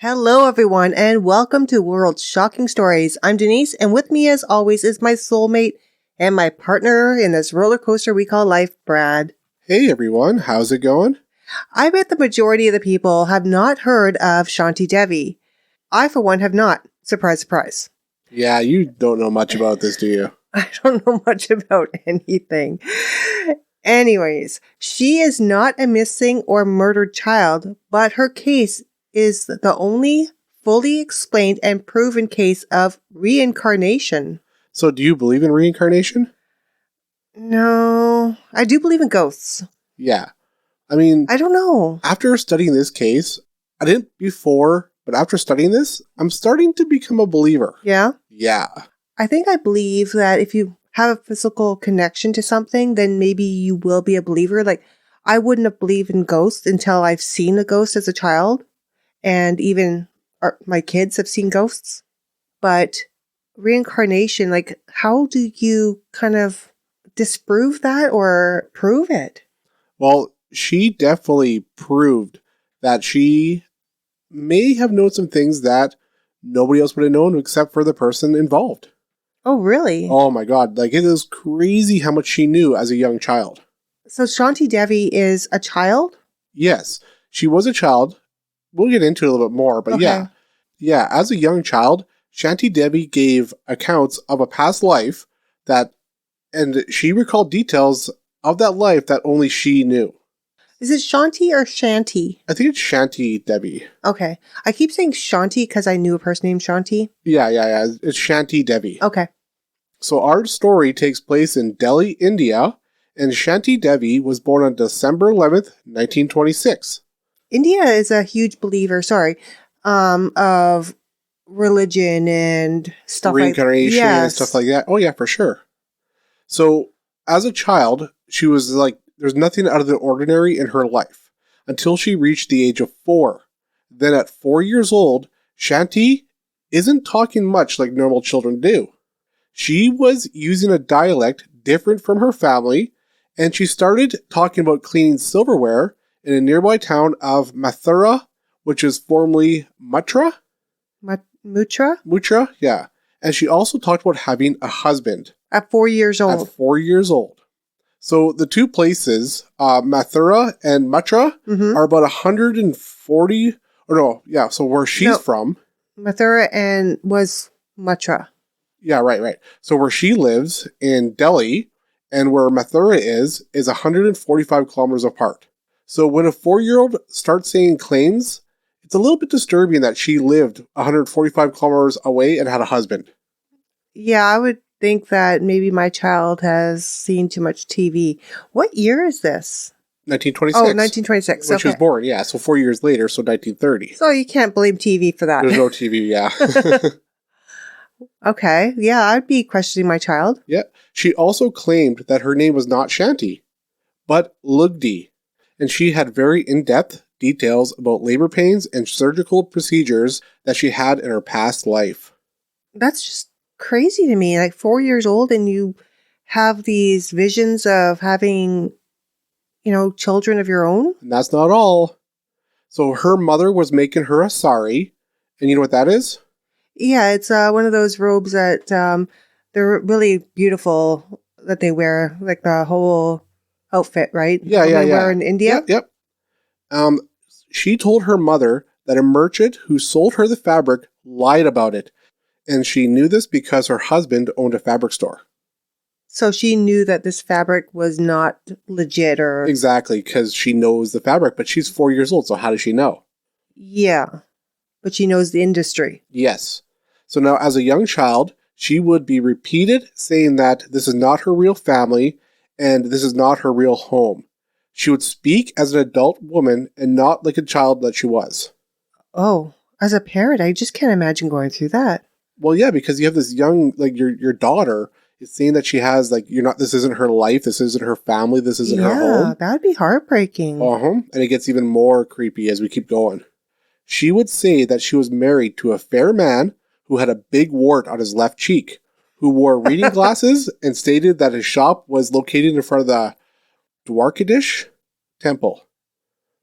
Hello, everyone, and welcome to World's Shocking Stories. I'm Denise, and with me, as always, is my soulmate and my partner in this roller coaster we call life, Brad. Hey, everyone. How's it going? I bet the majority of the people have not heard of Shanti Devi. I, for one, have not. Surprise, surprise. Yeah, you don't know much about this, do you? I don't know much about anything. Anyways, she is not a missing or murdered child, but her case is the only fully explained and proven case of reincarnation. So, do you believe in reincarnation? No, I do believe in ghosts. Yeah. I mean, I don't know. after studying this case, I didn't before, but after studying this, I'm starting to become a believer. Yeah? Yeah. I think I believe that if you have a physical connection to something, then maybe you will be a believer. Like, I wouldn't have believed in ghosts until I've seen a ghost as a child. And even my kids have seen ghosts. But reincarnation, like, how do you kind of disprove that or prove it? Well, she definitely proved that she may have known some things that nobody else would have known except for the person involved. Oh, really? Oh my God. Like, it is crazy how much she knew as a young child. So Shanti Devi is a child? Yes, she was a child. We'll get into it a little bit more, but Okay. yeah, as a young child, Shanti Devi gave accounts of a past life and she recalled details of that life that only she knew. Is it Shanti or Shanti? I think it's Shanti Devi. Okay. I keep saying Shanti because I knew a person named Shanti. Yeah, it's Shanti Devi. Okay. So our story takes place in Delhi, India, and Shanti Devi was born on December 11th, 1926. India is a huge believer, of religion and stuff Reincarnation like that. and stuff like that. Oh yeah, for sure. So as a child, she was like, there's nothing out of the ordinary in her life until she reached the age of 4. Then at 4 years old, Shanti isn't talking much like normal children do. She was using a dialect different from her family, and she started talking about cleaning silverware in a nearby town of Mathura, which is formerly Mutra. Mutra? Mutra, yeah. And she also talked about having a husband. At 4 years old. At 4 years old. So the two places, Mathura and Mutra, are about 140, so where she's from. Mathura and was Mutra. Yeah, right. So where she lives in Delhi and where Mathura is 145 kilometers apart. So when a 4-year-old starts saying claims, it's a little bit disturbing that she lived 145 kilometers away and had a husband. Yeah, I would think that maybe my child has seen too much TV. What year is this? 1926. Oh, 1926. When she was born, yeah. So 4 years later, so 1930. So you can't blame TV for that. There's no TV, yeah. Okay. Yeah, I'd be questioning my child. Yeah. She also claimed that her name was not Shanti, but Lugdi. And she had very in-depth details about labor pains and surgical procedures that she had in her past life. That's just crazy to me. Like 4 years old and you have these visions of having, children of your own. And that's not all. So her mother was making her a sari. And you know what that is? Yeah, it's one of those robes that they're really beautiful that they wear, like the whole outfit, right? Yeah. Wear in India. Yep. She told her mother that a merchant who sold her the fabric lied about it. And she knew this because her husband owned a fabric store. So she knew that this fabric was not legit or... Exactly, because she knows the fabric, but she's 4 years old, so how does she know? Yeah, but she knows the industry. Yes. So now as a young child, she would be repeated saying that this is not her real family and this is not her real home. She would speak as an adult woman and not like a child that she was. Oh, as a parent, I just can't imagine going through that. Well, yeah, because you have this young, like your daughter is saying that she has, like, this isn't her life, this isn't her family, this isn't her home. Yeah, that would be heartbreaking. And it gets even more creepy as we keep going. She would say that she was married to a fair man who had a big wart on his left cheek, who wore reading glasses and stated that his shop was located in front of the Dwarkadish temple.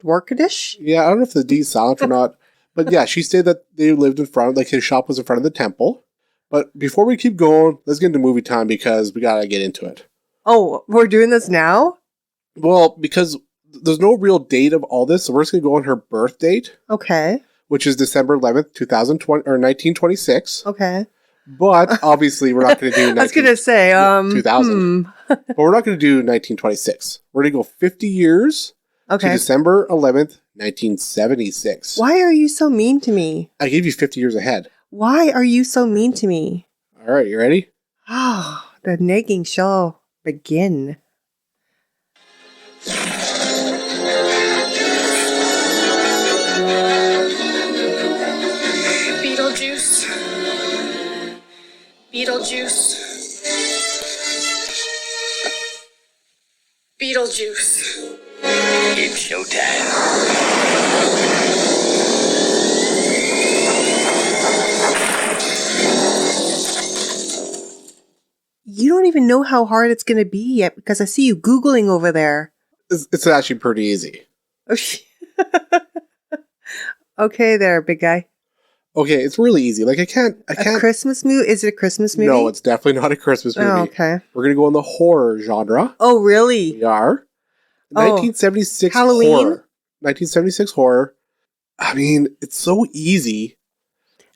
Dwarkadish? Yeah, I don't know if the D is silent or not, But yeah, she said that they lived in front, like his shop was in front of the temple. But before we keep going, let's get into movie time because we gotta get into it. Oh, we're doing this now? Well, because there's no real date of all this, so we're just gonna go on her birth date, Okay. which is December 11th, 2020 or 1926. Okay. But obviously, we're not going to do 19, I was going to say 2000. But we're not going to do 1926. We're going to go 50 years to December 11th, 1976. Why are you so mean to me? I gave you 50 years ahead. Why are you so mean to me? All right, you ready? Oh, the nagging shall begin. Beetlejuice. It's showtime. You don't even know how hard it's going to be yet because I see you Googling over there. It's actually pretty easy. Okay there, big guy. Okay, it's really easy. Like, I can't. A Christmas movie? Is it a Christmas movie? No, it's definitely not a Christmas movie. Oh, okay. We're going to go in the horror genre. Oh, really? We are. 1976 Halloween? horror. 1976 horror. I mean, it's so easy.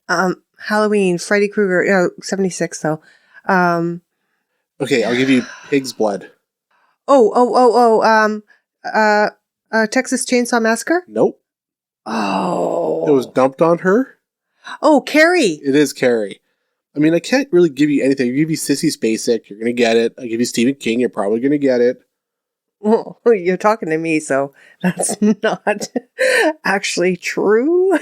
Halloween, Freddy Krueger, 76 though. Okay, I'll give you Pig's Blood. Texas Chainsaw Massacre? Nope. Oh. It was dumped on her. Oh, Carrie. It is Carrie. I mean, I can't really give you anything. I give you Sissy Spacek, you're going to get it. I give you Stephen King, you're probably going to get it. Well, you're talking to me, so that's not actually true.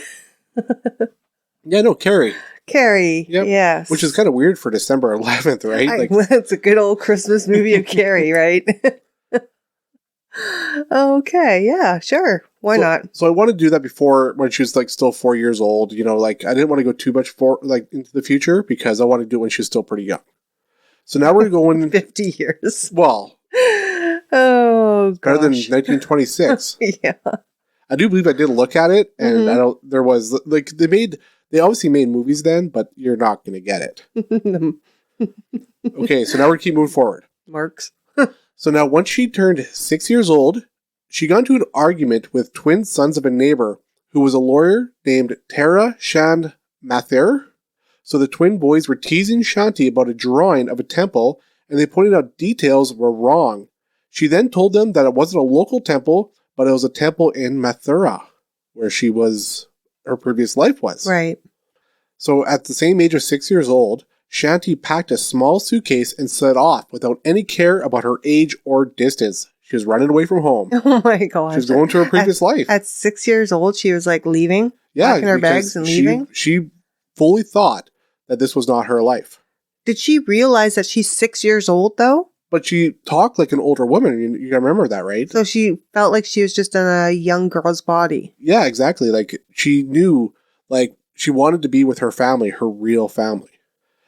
Yeah, no, Carrie. Carrie, yep. Yes. Which is kind of weird for December 11th, right? It's a good old Christmas movie of Carrie, right? Okay, yeah, sure. Why not? So I want to do that before when she was like still 4 years old. You know, like I didn't want to go too much into the future because I want to do it when she was still pretty young. So now we're going 50 years. Well, oh, better than 1926. Yeah, I do believe I did look at it, and I don't. There was like they obviously made movies then, but you're not going to get it. Okay, so now we're keep moving forward. Marks. So now, once she turned 6 years old, she got into an argument with twin sons of a neighbor who was a lawyer named Tara Chand Nahata. So the twin boys were teasing Shanti about a drawing of a temple, and they pointed out details were wrong. She then told them that it wasn't a local temple, but it was a temple in Mathura, where her previous life was. Right. So at the same age of 6 years old, Shanti packed a small suitcase and set off without any care about her age or distance. She was running away from home. Oh my gosh. She was going to her previous life. At 6 years old, she was like leaving? Yeah. Packing her bags and leaving? She fully thought that this was not her life. Did she realize that she's 6 years old though? But she talked like an older woman. You gotta remember that, right? So she felt like she was just in a young girl's body. Yeah, exactly. Like she knew, like she wanted to be with her family, her real family.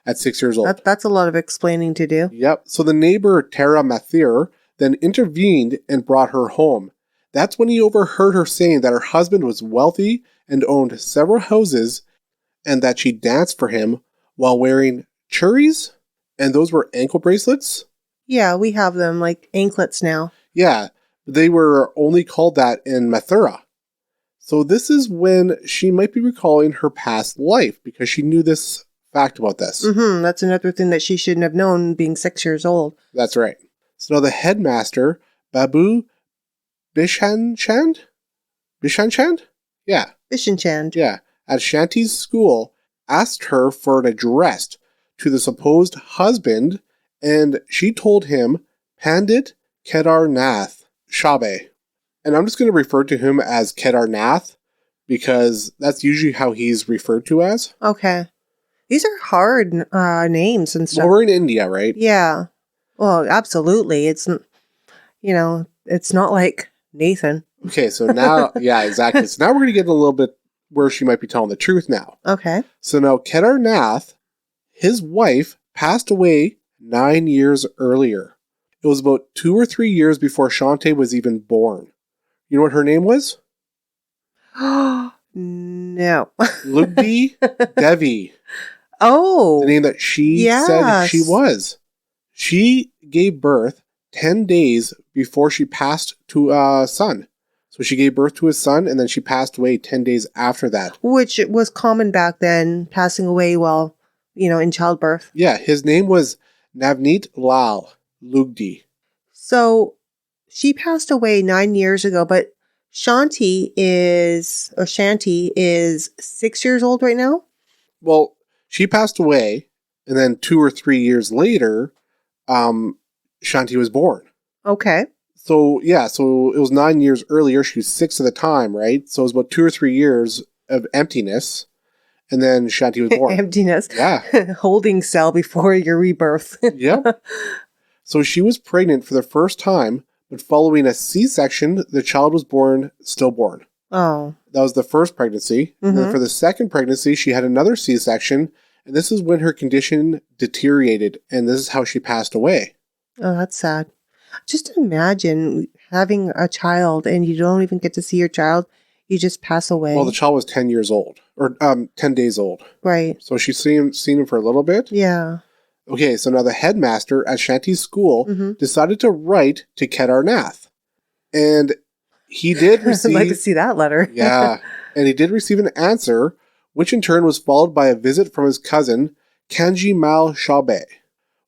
At 6 years old. That's a lot of explaining to do. Yep. So the neighbor, Tara Nahata, then intervened and brought her home. That's when he overheard her saying that her husband was wealthy and owned several houses and that she danced for him while wearing churis. And those were ankle bracelets. Yeah, we have them like anklets now. Yeah. They were only called that in Mathura. So this is when she might be recalling her past life because she knew this fact about this. Mm-hmm. That's another thing that she shouldn't have known being 6 years old. That's right. So now the headmaster, Babu Bishanchand? Yeah. Bishanchand. Yeah. At Shanti's school, asked her for an address to the supposed husband, and she told him Pandit Kedarnath Shabe. And I'm just going to refer to him as Kedarnath because that's usually how he's referred to as. Okay. These are hard names and stuff. Well, we're in India, right? Yeah. Well, absolutely. It's, it's not like Nathan. Okay, so now, yeah, exactly. So now we're going to get a little bit where she might be telling the truth now. Okay. So now Kedarnath, his wife, passed away 9 years earlier. It was about 2 or 3 years before Shanti was even born. You know what her name was? No. Lugdi Devi, Oh. the name that she said she Yes. was. She gave birth 10 days before she passed to a son. So she gave birth to his son, and then she passed away 10 days after that. Which was common back then, passing away while, in childbirth. Yeah, his name was Navneet Lal Lugdi. So she passed away 9 years ago, but Shanti is 6 years old right now. Well, she passed away, and then 2 or 3 years later, Shanti was born. Okay. So it was 9 years earlier. She was 6 at the time, right? So it was about 2 or 3 years of emptiness, and then Shanti was born. Emptiness. Yeah. Holding cell before your rebirth. Yep. So she was pregnant for the first time, but following a C-section, the child was born stillborn. Oh. That was the first pregnancy. And then for the second pregnancy, she had another C-section, and this is when her condition deteriorated, and this is how she passed away. Oh, that's sad. Just imagine having a child and you don't even get to see your child. You just pass away. Well, the child was 10 years old, or 10 days old. Right. So she's seen him for a little bit. Yeah. Okay, so now the headmaster at Shanti's school decided to write to Kedar Nath. And he did receive... I'd like to see that letter. Yeah. And he did receive an answer, which in turn was followed by a visit from his cousin, Kanji Mal Shabe.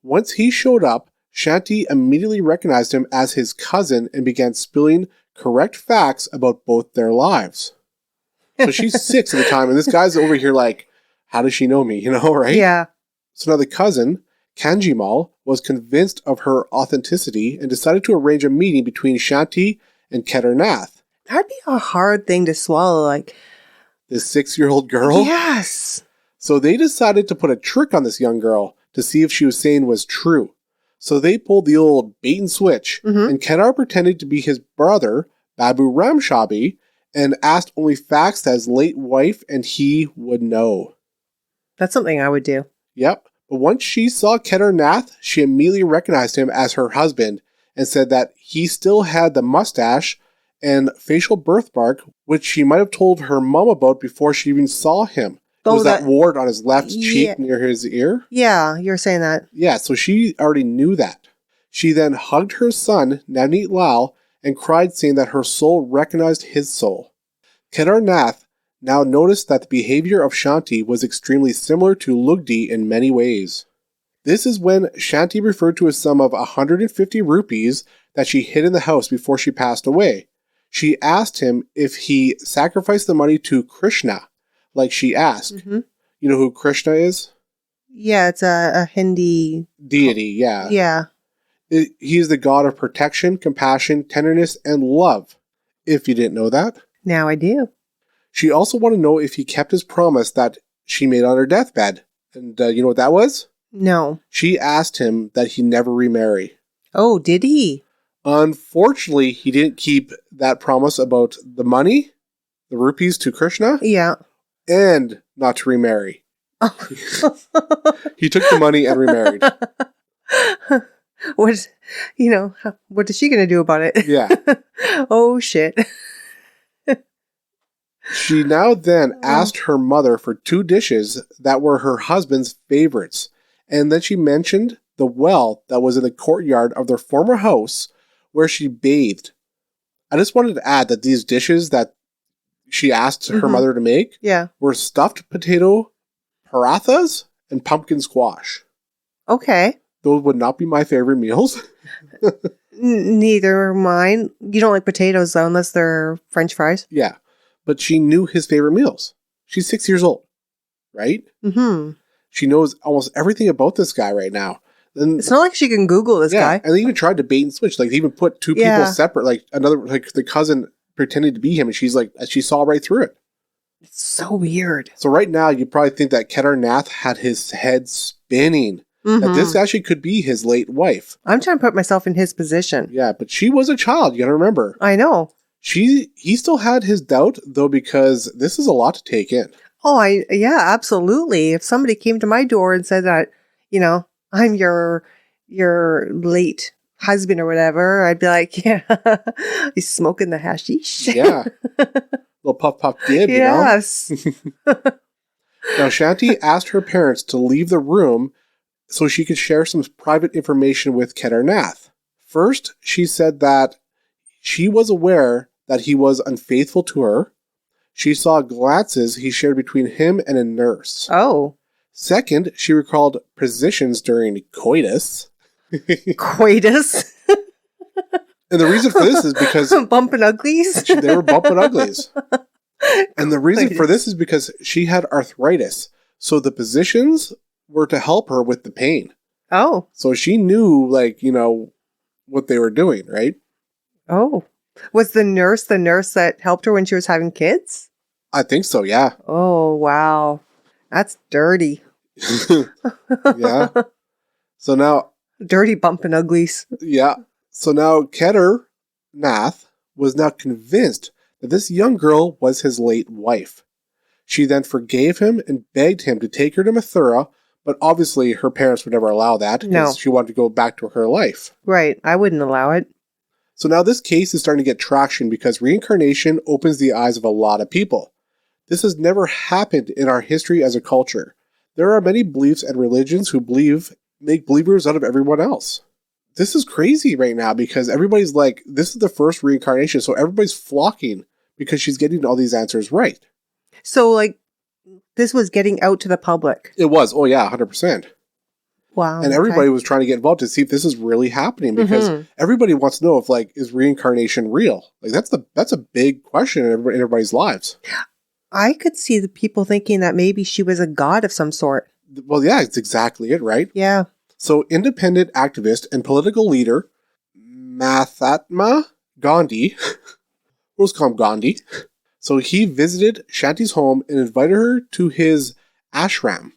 Once he showed up, Shanti immediately recognized him as his cousin and began spilling correct facts about both their lives. So she's 6 at the time, and this guy's over here like, how does she know me? Right? Yeah. So now the cousin, Kanjimal, was convinced of her authenticity and decided to arrange a meeting between Shanti and Kedar Nath. That'd be a hard thing to swallow. Like, This 6-year-old girl? yes. So they decided to put a trick on this young girl to see if she was saying was true. So they pulled the old bait and switch, and Kedar pretended to be his brother, Babu Ramshabi, and asked only facts that his late wife and he would know. That's something I would do. Yep. But once she saw Kedar Nath, she immediately recognized him as her husband and said that he still had the mustache and facial birthmark, which she might have told her mom about before she even saw him. It was that wart on his left cheek near his ear. Yeah, you're saying that. Yeah, so she already knew that. She then hugged her son, Navneet Lal, and cried, saying that her soul recognized his soul. Kedar Nath now noticed that the behavior of Shanti was extremely similar to Lugdi in many ways. This is when Shanti referred to a sum of 150 rupees that she hid in the house before she passed away. She asked him if he sacrificed the money to Krishna, like she asked. You know who Krishna is? Yeah, it's a Hindi Deity, yeah. Yeah. He is the god of protection, compassion, tenderness, and love. If you didn't know that. Now I do. She also wanted to know if he kept his promise that she made on her deathbed. And you know what that was? No. She asked him that he never remarry. Oh, did he? Unfortunately, he didn't keep that promise about the money, the rupees to Krishna, Yeah. and not to remarry. He took the money and remarried. What is she going to do about it? Yeah. Oh, shit. She now then asked her mother for 2 dishes that were her husband's favorites. And then she mentioned the well that was in the courtyard of their former house where she bathed. I just wanted to add that these dishes that she asked her mother to make were stuffed potato parathas and pumpkin squash. Okay. Those would not be my favorite meals. Neither mine. You don't like potatoes, though, unless they're French fries? Yeah. But she knew his favorite meals. She's 6 years old, right? Mm-hmm. She knows almost everything about this guy right now. And it's not like she can Google this guy. And they even tried to bait and switch. Like, they even put 2 people separate. Like, the cousin pretended to be him, and she saw right through it. It's so weird. So right now, you probably think that Kedar Nath had his head spinning. That this actually could be his late wife. I'm trying to put myself in his position. Yeah, but she was a child. You got to remember. I know. He still had his doubt, though, because this is a lot to take in. Oh, yeah, absolutely. If somebody came to my door and said that, I'm your late husband or whatever, I'd be like, yeah, he's smoking the hashish. Yeah. Little puff puff dib, Yes. Now, Shanti asked her parents to leave the room so she could share some private information with Kedar Nath. First, she said that she was aware that he was unfaithful to her. She saw glances he shared between him and a nurse. Oh. Second, she recalled positions during coitus. Coitus. And the reason for this is because Bumping uglies. they were bumping uglies. And the reason for this is because she had arthritis. So the positions were to help her with the pain. Oh. So she knew, like, what they were doing, right? Oh. Was the nurse that helped her when she was having kids? I think so, yeah. Oh, wow. That's dirty. Yeah. So now, Dirty bumping uglies. yeah. So now Kedar Nath was now convinced that this young girl was his late wife. She then forgave him and begged him to take her to Mathura, but obviously her parents would never allow that because No. she wanted to go back to her life. Right. I wouldn't allow it. So now this case is starting to get traction because reincarnation opens the eyes of a lot of people. This has never happened in our history as a culture. There are many beliefs and religions who make believers out of everyone else. This is crazy right now because everybody's like, this is the first reincarnation, so everybody's flocking because she's getting all these answers right. So, like, this was getting out to the public. It was. Oh, yeah, 100%. Wow. And everybody was trying to get involved to see if this is really happening because everybody wants to know if, like, is reincarnation real? Like, that's a big question in everybody's lives. I could see the people thinking that maybe she was a god of some sort. Well, yeah, it's exactly it, right? Yeah. So, independent activist and political leader Mahatma Gandhi, we'll just call him Gandhi. So he visited Shanti's home and invited her to his ashram.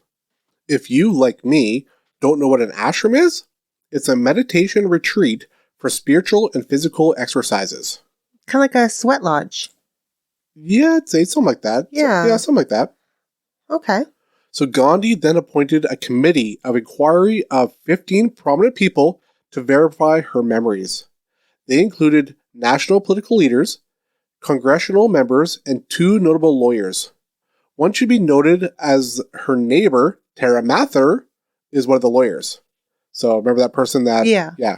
If you, like me, don't know what an ashram is, it's a meditation retreat for spiritual and physical exercises. Kind of like a sweat lodge. Yeah, I'd say something like that. Yeah. Yeah, something like that. Okay. So Gandhi then appointed a committee of inquiry of 15 prominent people to verify her memories. They included national political leaders, congressional members, and 2 notable lawyers. One should be noted as her neighbor, Tara Mather, is one of the lawyers. So remember that person that... Yeah. Yeah.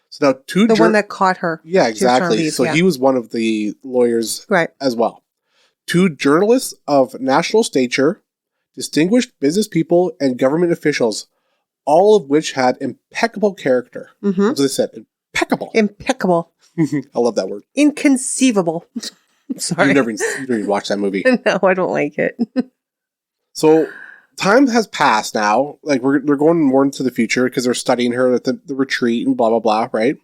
So now The one that caught her. Yeah, She was trying to exactly. leave, So yeah. he was one of the lawyers Right. as well. 2 journalists of national stature, distinguished business people, and government officials, all of which had impeccable character. Mm-hmm. That's what they said. Impeccable. Impeccable. I love that word. Inconceivable. Sorry. You never even watched that movie. No, I don't like it. So time has passed now. Like they're going more into the future because they're studying her at the retreat and blah, blah, blah, right?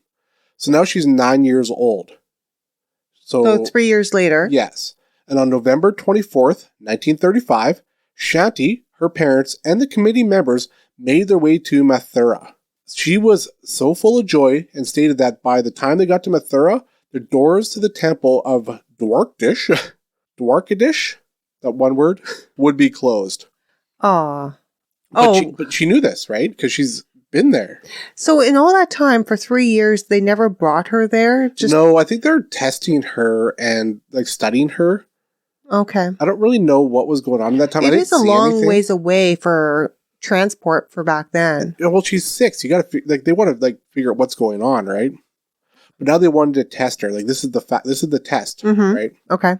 So now she's 9 years old. So 3 years later. Yes. And on November 24th, 1935, Shanti, her parents, and the committee members made their way to Mathura. She was so full of joy and stated that by the time they got to Mathura, the doors to the temple of Dwarkadish, that one word, would be closed. Aw. But she knew this, right? Because she's been there. So in all that time, for 3 years, they never brought her there? No, I think they're testing her and like studying her. Okay. I don't really know what was going on at that time. It I didn't is a see long anything. ways away for transport for back then. Well, she's 6. You got to they want to figure out what's going on, right? But now they wanted to test her. Like this is the test, right? Okay.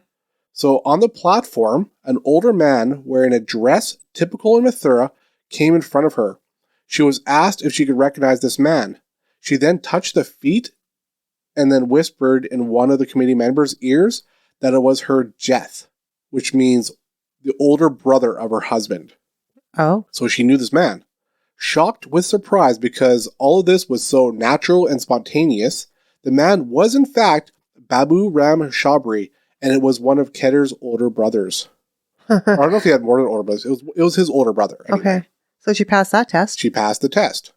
So on the platform, an older man wearing a dress typical in Mathura came in front of her. She was asked if she could recognize this man. She then touched the feet and then whispered in one of the committee members' ears that it was her Jeth, which means the older brother of her husband. Oh. So she knew this man. Shocked with surprise because all of this was so natural and spontaneous, the man was in fact Babu Ram Shabri, and it was one of Kedar's older brothers. I don't know if he had more than older brothers. It was his older brother. Anyway. Okay. So she passed that test. She passed the test.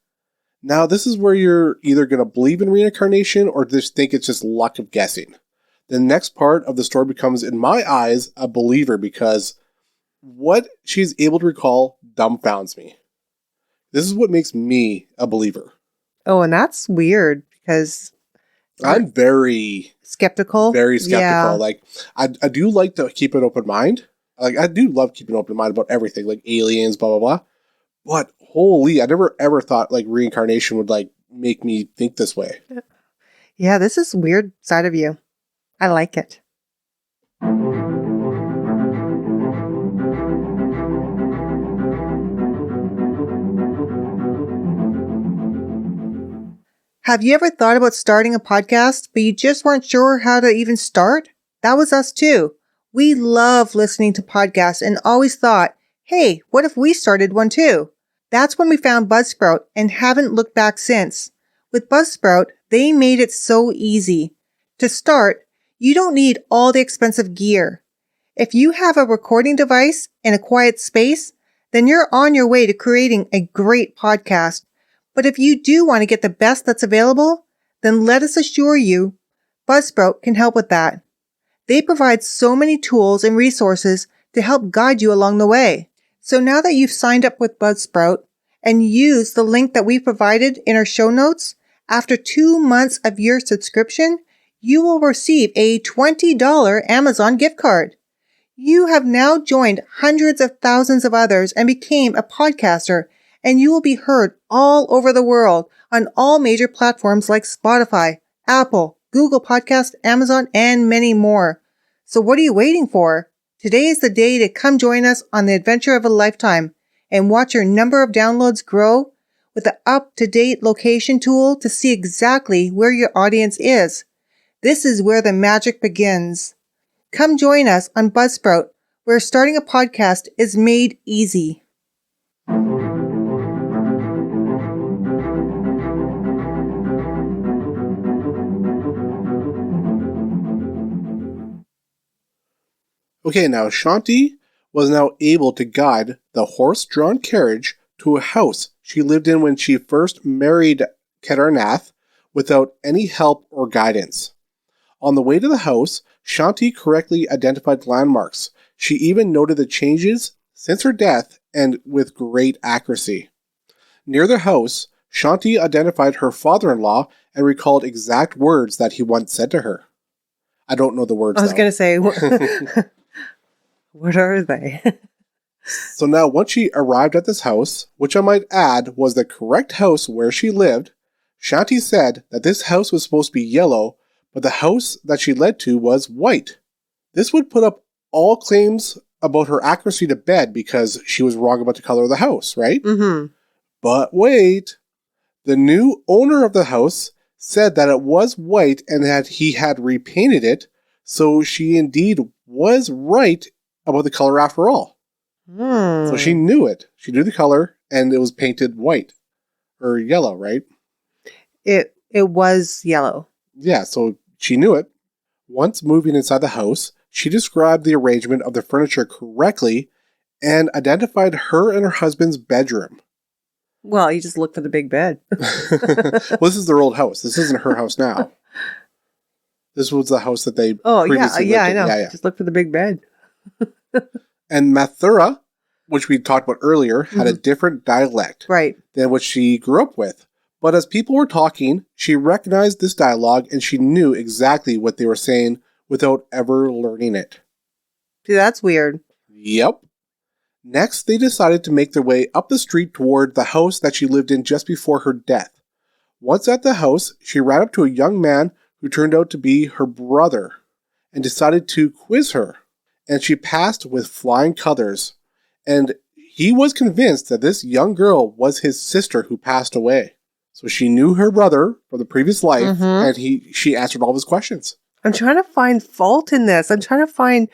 Now, this is where you're either going to believe in reincarnation or just think it's just luck of guessing. The next part of the story becomes, in my eyes, a believer because what she's able to recall dumbfounds me. This is what makes me a believer. Oh, and that's weird because I'm very skeptical. skeptical. Yeah. Like, I do like to keep an open mind. Like, I do love keeping an open mind about everything, like aliens, blah, blah, blah. But holy, I never ever thought like reincarnation would like make me think this way. Yeah, this is weird side of you. I like it. Have you ever thought about starting a podcast, but you just weren't sure how to even start? That was us too. We love listening to podcasts and always thought, hey, what if we started one too? That's when we found Buzzsprout and haven't looked back since. With Buzzsprout, they made it so easy. To start, you don't need all the expensive gear. If you have a recording device and a quiet space, then you're on your way to creating a great podcast. But if you do want to get the best that's available, then let us assure you, Buzzsprout can help with that. They provide so many tools and resources to help guide you along the way. So now that you've signed up with Buzzsprout and used the link that we provided in our show notes, after 2 months of your subscription, you will receive a $20 Amazon gift card. You have now joined hundreds of thousands of others and became a podcaster, and you will be heard all over the world on all major platforms like Spotify, Apple, Google Podcast, Amazon, and many more. So what are you waiting for? Today is the day to come join us on the adventure of a lifetime and watch your number of downloads grow with the up-to-date location tool to see exactly where your audience is. This is where the magic begins. Come join us on Buzzsprout, where starting a podcast is made easy. Okay, now Shanti was now able to guide the horse-drawn carriage to a house she lived in when she first married Kedarnath without any help or guidance. On the way to the house, Shanti correctly identified landmarks. She even noted the changes since her death and with great accuracy. Near the house, Shanti identified her father-in-law and recalled exact words that he once said to her. I don't know the words, I was going to say, what are they? So now once she arrived at this house, which I might add was the correct house where she lived, Shanti said that this house was supposed to be yellow, but the house that she led to was white. This would put up all claims about her accuracy to bed because she was wrong about the color of the house, right? Mm-hmm. But wait, the new owner of the house said that it was white and that he had repainted it, so she indeed was right about the color after all. So she knew it. She knew the color, and it was painted white or yellow, right? It was yellow. Yeah, so she knew it. Once moving inside the house, she described the arrangement of the furniture correctly and identified her and her husband's bedroom. Well, you just look for the big bed. Well, this is their old house. This isn't her house now. This was the house that they previously lived in. I know. Yeah. Just look for the big bed. And Mathura, which we talked about earlier, had a different dialect than what she grew up with. But as people were talking, she recognized this dialogue and she knew exactly what they were saying without ever learning it. See, that's weird. Yep. Next, they decided to make their way up the street toward the house that she lived in just before her death. Once at the house, she ran up to a young man who turned out to be her brother and decided to quiz her. And she passed with flying colors. And he was convinced that this young girl was his sister who passed away. So she knew her brother from the previous life, and she answered all of his questions. I'm trying to find fault in this. I'm trying to find,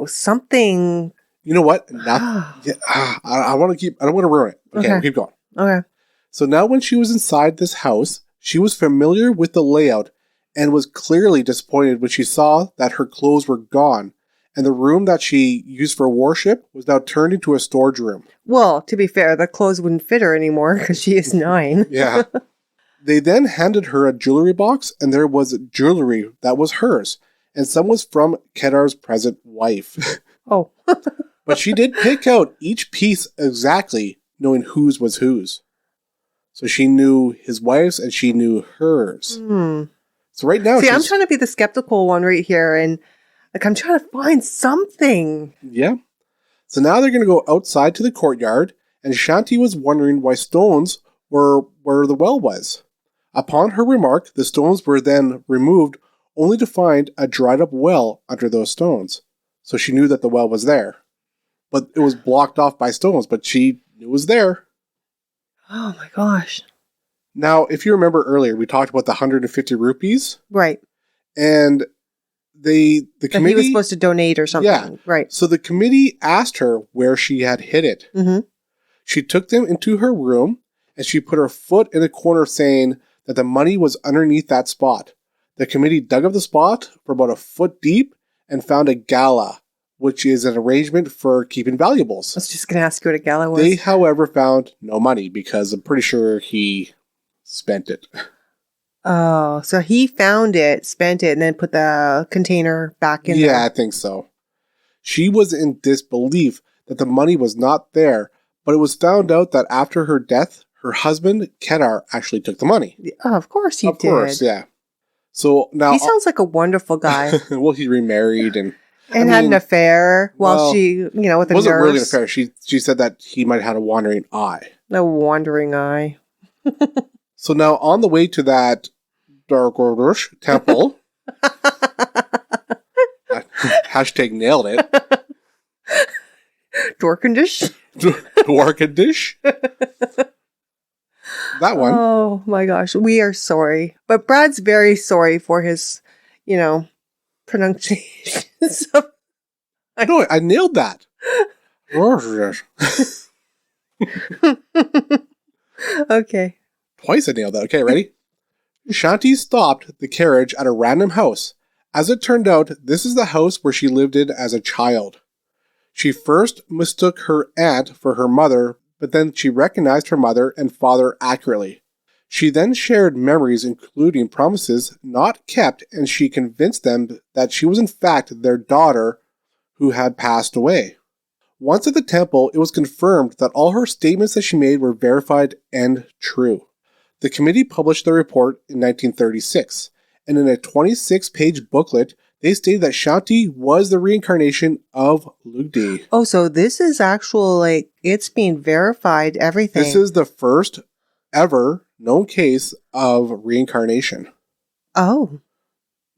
something. You know what? I want to keep. I don't want to ruin it. Okay, we'll keep going. Okay. So now, when she was inside this house, she was familiar with the layout and was clearly disappointed when she saw that her clothes were gone. And the room that she used for worship was now turned into a storage room. Well, to be fair, the clothes wouldn't fit her anymore because she is 9. Yeah. They then handed her a jewelry box, and there was jewelry that was hers, and some was from Kedar's present wife. Oh. But she did pick out each piece exactly, knowing whose was whose. So she knew his wife's, and she knew hers. So right now, See, I'm trying to be the skeptical one right here, and like I'm trying to find something. Yeah. So now they're going to go outside to the courtyard, and Shanti was wondering why stones were where the well was. Upon her remark, the stones were then removed, only to find a dried up well under those stones. So she knew that the well was there. But it was blocked off by stones, but she knew it was there. Oh my gosh. Now, if you remember earlier, we talked about the 150 rupees. Right. And the That committee... he was supposed to donate or something. Yeah. Right. So the committee asked her where she had hid it. Mm-hmm. She took them into her room, and she put her foot in a corner saying that the money was underneath that spot. The committee dug up the spot for about a foot deep and found a gala, which is an arrangement for keeping valuables. I was just going to ask you what a gala was. They, however, found no money because I'm pretty sure he spent it. Oh, so he found it, spent it, and then put the container back in there. Yeah, I think so. She was in disbelief that the money was not there, but it was found out that after her death, her husband, Kedar, actually took the money. Oh, of course he did. Of course, yeah. So now... He sounds like a wonderful guy. Well, he remarried and had an affair while she, with a nurse. It wasn't really an affair. She said that he might have had a wandering eye. A wandering eye. So now on the way to that Dargorush temple, hashtag nailed it. Dorkendish? Dwarkendish. That one. Oh my gosh. We are sorry. But Brad's very sorry for his, pronunciations. No, I nailed that. Okay. Twice I nailed that. Okay, ready? Shanti stopped the carriage at a random house. As it turned out, this is the house where she lived in as a child. She first mistook her aunt for her mother, but then she recognized her mother and father accurately. She then shared memories, including promises not kept, and she convinced them that she was in fact their daughter who had passed away. Once at the temple, it was confirmed that all her statements that she made were verified and true. The committee published their report in 1936, and in a 26-page booklet, they stated that Shanti was the reincarnation of Lugdi. Oh, so this is actual, it's being verified, everything. This is the first ever known case of reincarnation. Oh.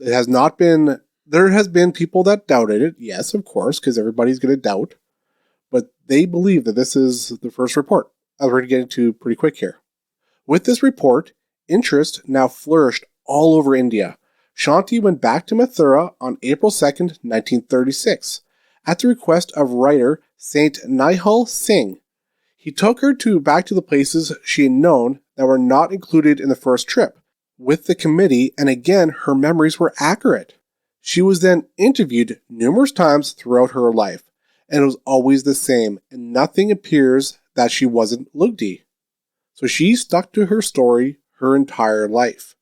It has not been... There has been people that doubted it, yes, of course, because everybody's going to doubt. But they believe that this is the first report, as we're going to get into pretty quick here. With this report, interest now flourished all over India. Shanti went back to Mathura on April 2nd, 1936, at the request of writer Saint Nihal Singh. He took her back to the places she had known that were not included in the first trip, with the committee, and again, her memories were accurate. She was then interviewed numerous times throughout her life, and it was always the same, and nothing appears that she wasn't Lugdi. So she stuck to her story her entire life.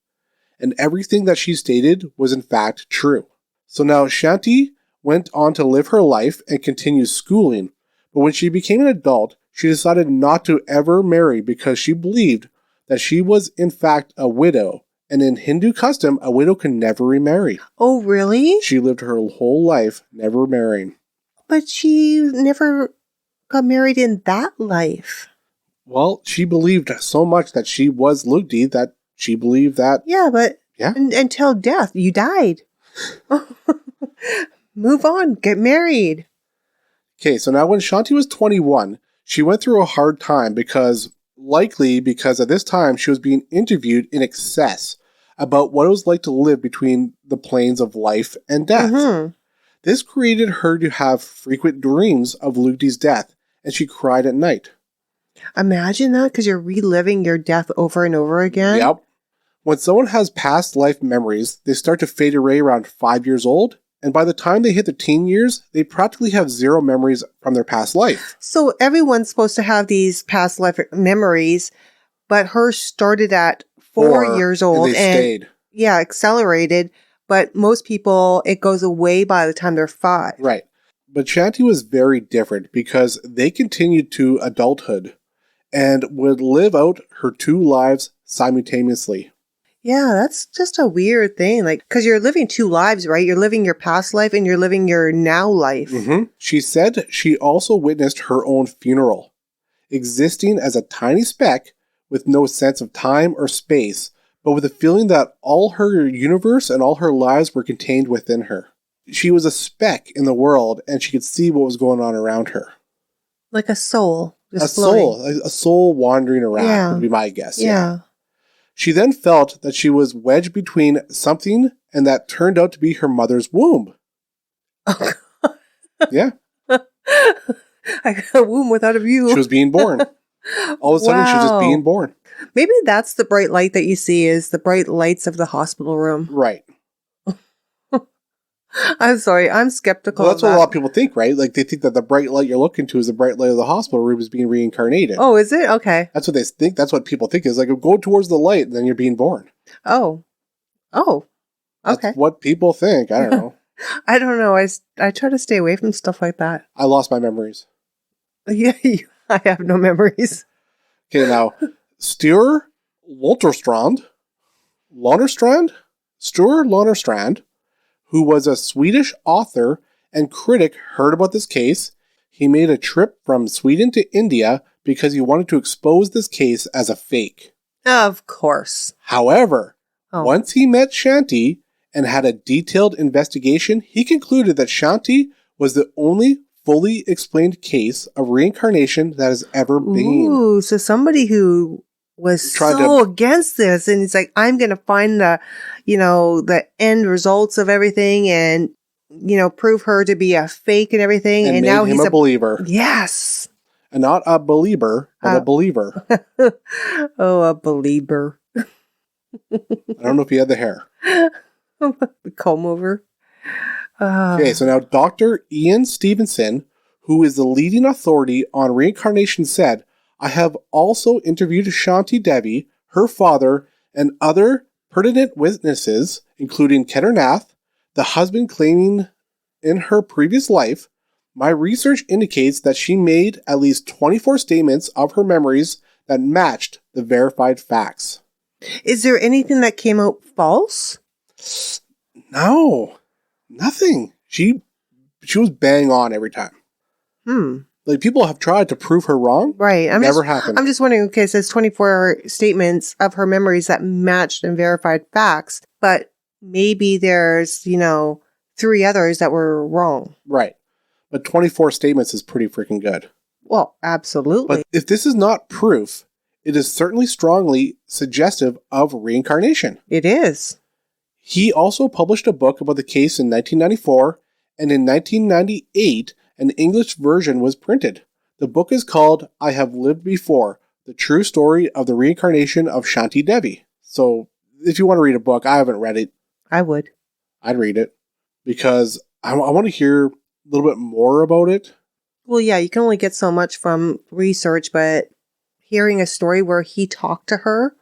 And everything that she stated was in fact true. So now Shanti went on to live her life and continue schooling, but when she became an adult, she decided not to ever marry because she believed that she was in fact a widow, and in Hindu custom, a widow can never remarry. Oh, really? She lived her whole life never marrying. But she never got married in that life. Well, she believed so much that she was Lugdi that she believed that... Yeah, but until death, you died. Move on, get married. Okay, so now when Shanti was 21, she went through a hard time because at this time she was being interviewed in excess about what it was like to live between the planes of life and death. Mm-hmm. This created her to have frequent dreams of Lugdi's death, and she cried at night. Imagine that, because you're reliving your death over and over again. Yep. When someone has past life memories, they start to fade away around 5 years old, and by the time they hit the teen years, they practically have zero memories from their past life. So everyone's supposed to have these past life memories, but hers started at 4 years old and stayed. Yeah, accelerated. But most people, it goes away by the time they're 5. Right. But Shanti was very different because they continued to adulthood and would live out her 2 lives simultaneously. Yeah, that's just a weird thing. Like, because you're living two lives, right? You're living your past life and you're living your now life. She said she also witnessed her own funeral, existing as a tiny speck with no sense of time or space, but with a feeling that all her universe and all her lives were contained within her. She was a speck in the world, and she could see what was going on around her. Like a soul. A soul wandering around would be my guess. Yeah. She then felt that she was wedged between something, and that turned out to be her mother's womb. Oh, yeah. I got a womb without a view. She was being born. All of a sudden, she was just being born. Maybe that's the bright light that you see is the bright lights of the hospital room. Right. I'm sorry. I'm skeptical. Well, that's what a lot of people think, right? Like, they think that the bright light you're looking to is the bright light of the hospital room is being reincarnated. Oh, is it? Okay. That's what they think. That's what people think is like, go towards the light and then you're being born. Oh. Okay. That's what people think. I don't know. I don't know. I try to stay away from stuff like that. I lost my memories. Yeah, I have no memories. Okay, now, Sture Lonerstrand, who was a Swedish author and critic, heard about this case. He made a trip from Sweden to India because he wanted to expose this case as a fake. Of course. However, once he met Shanti and had a detailed investigation, he concluded that Shanti was the only fully explained case of reincarnation that has ever been. Ooh, so somebody who was against this, and he's like, I'm going to find the end results of everything and, prove her to be a fake and everything. And now he's a believer. Yes. And not a believer, but a believer. Oh, a believer. I don't know if he had the hair. The comb over. Okay, so now Dr. Ian Stevenson, who is the leading authority on reincarnation, said, I have also interviewed Shanti Devi, her father, and other pertinent witnesses, including Kedarnath, the husband claiming in her previous life. My research indicates that she made at least 24 statements of her memories that matched the verified facts. Is there anything that came out false? No, nothing. She was bang on every time. Like, people have tried to prove her wrong. Right. Never happened. I'm just wondering, okay, it says 24 statements of her memories that matched and verified facts, but maybe there's, 3 others that were wrong. Right. But 24 statements is pretty freaking good. Well, absolutely. But if this is not proof, it is certainly strongly suggestive of reincarnation. It is. He also published a book about the case in 1994, and in 1998, an English version was printed. The book is called I Have Lived Before, The True Story of the Reincarnation of Shanti Devi. So, if you want to read a book, I haven't read it. I would. I'd read it, because I want to hear a little bit more about it. Well, yeah, you can only get so much from research, but hearing a story where he talked to her.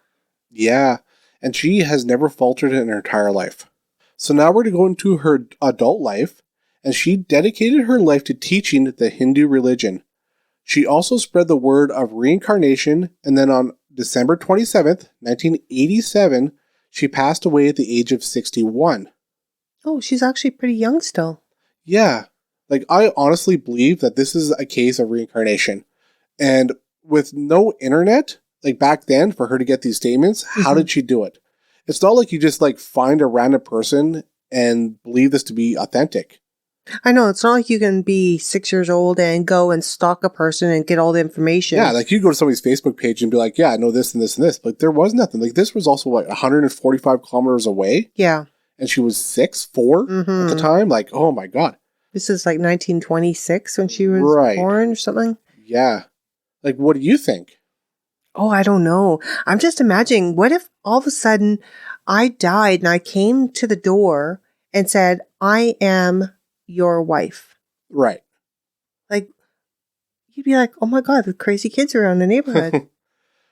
Yeah, and she has never faltered in her entire life. So now we're going to go into her adult life, and she dedicated her life to teaching the Hindu religion. She also spread the word of reincarnation, and then on December 27th, 1987, she passed away at the age of 61. Oh, she's actually pretty young still. Yeah. Like, I honestly believe that this is a case of reincarnation. And with no internet, like back then, for her to get these statements, how did she do it? It's not like you just find a random person and believe this to be authentic. I know, it's not like you can be 6 years old and go and stalk a person and get all the information. Yeah, like you go to somebody's Facebook page and be like, yeah, I know this and this and this. But there was nothing. Like, this was also 145 kilometers away. Yeah. And she was 4 at the time. Like, oh my God. This is 1926 when she was born or something? Yeah. Like, what do you think? Oh, I don't know. I'm just imagining, what if all of a sudden I died and I came to the door and said, I am your wife. Right. Like, you'd be like, oh my God, the crazy kids around the neighborhood.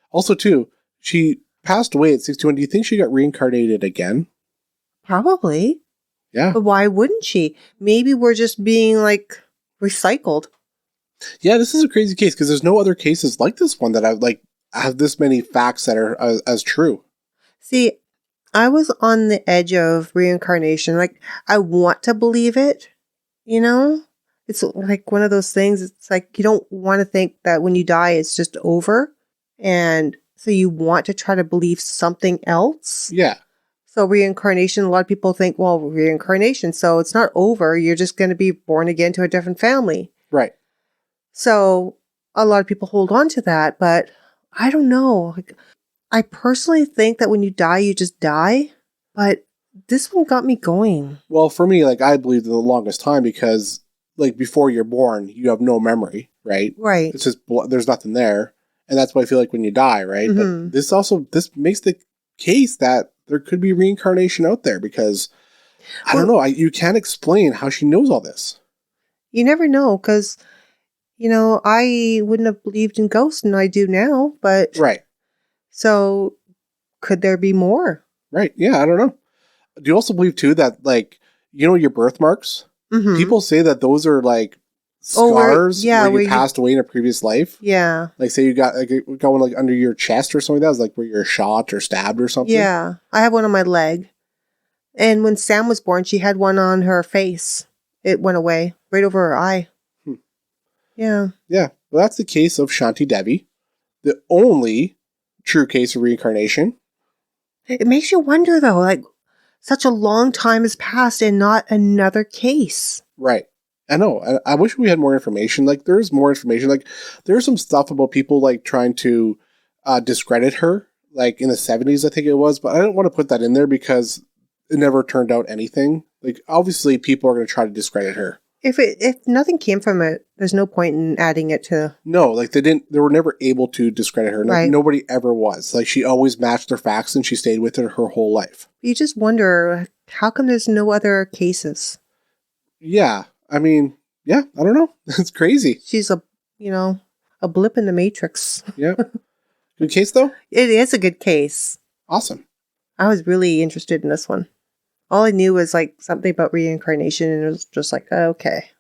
Also, too, she passed away at 61. Do you think she got reincarnated again? Probably. Yeah. But why wouldn't she? Maybe we're just being recycled. Yeah, this is a crazy case because there's no other cases like this one that have this many facts that are as true. See, I was on the edge of reincarnation. Like, I want to believe it, you know? It's like one of those things. It's like you don't want to think that when you die, it's just over. And so you want to try to believe something else. Yeah. So reincarnation, a lot of people think, well, reincarnation. So it's not over. You're just going to be born again to a different family. Right. So a lot of people hold on to that. But I don't know. Like, I personally think that when you die, you just die. But this one got me going. Well, for me, like, I believed the longest time because, like, before you're born, you have no memory, right? Right. It's just, there's nothing there. And that's what I feel like when you die, right? Mhm. But this makes the case that there could be reincarnation out there because, I don't know, you can't explain how she knows all this. You never know because, I wouldn't have believed in ghosts and I do now. But Right. So could there be more? Right. Yeah, I don't know. Do you also believe, too, that, like, your birthmarks? Mm-hmm. People say that those are, like, scars where you passed away in a previous life. Yeah. Like, say you got one, like, under your chest or something like that. It's like where you're shot or stabbed or something. Yeah. I have one on my leg. And when Sam was born, she had one on her face. It went away right over her eye. Yeah. Yeah. Well, that's the case of Shanti Devi. The only true case of reincarnation. It makes you wonder, though, like, such a long time has passed and not another case. Right. I know. I wish we had more information. Like, there's more information. Like, there's some stuff about people, like, trying to discredit her, like, in the 70s, I think it was. But I didn't want to put that in there because it never turned out anything. Like, obviously, people are going to try to discredit her. If nothing came from it, there's no point in adding it to... No, like, they were never able to discredit her. Right. Nobody ever was. Like, she always matched their facts and she stayed with it her whole life. You just wonder, how come there's no other cases? Yeah. I mean, yeah, I don't know. It's crazy. She's a blip in the matrix. Yeah. Good case, though? It is a good case. Awesome. I was really interested in this one. All I knew was like something about reincarnation, and it was just like, oh, okay,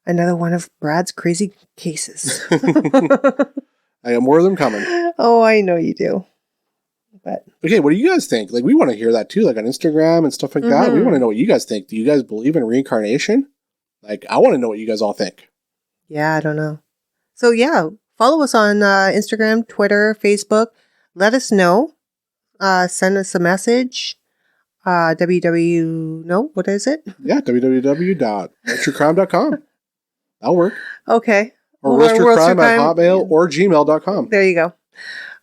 another one of Brad's crazy cases. I got more of them coming. Oh, I know you do. But okay, what do you guys think? Like, we want to hear that too, like on Instagram and stuff like that. We want to know what you guys think. Do you guys believe in reincarnation? Like, I want to know what you guys all think. Yeah, I don't know. So yeah, follow us on Instagram, Twitter, Facebook. Let us know. Send us a message. What is it? Yeah, www.worldstruecrime.com. That'll work. Okay. Or worldstruecrime@hotmail or gmail.com. There you go.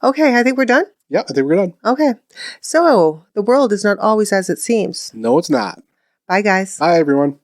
Okay, I think we're done. Yeah, I think we're done. Okay. So, the world is not always as it seems. No, it's not. Bye, guys. Bye, everyone.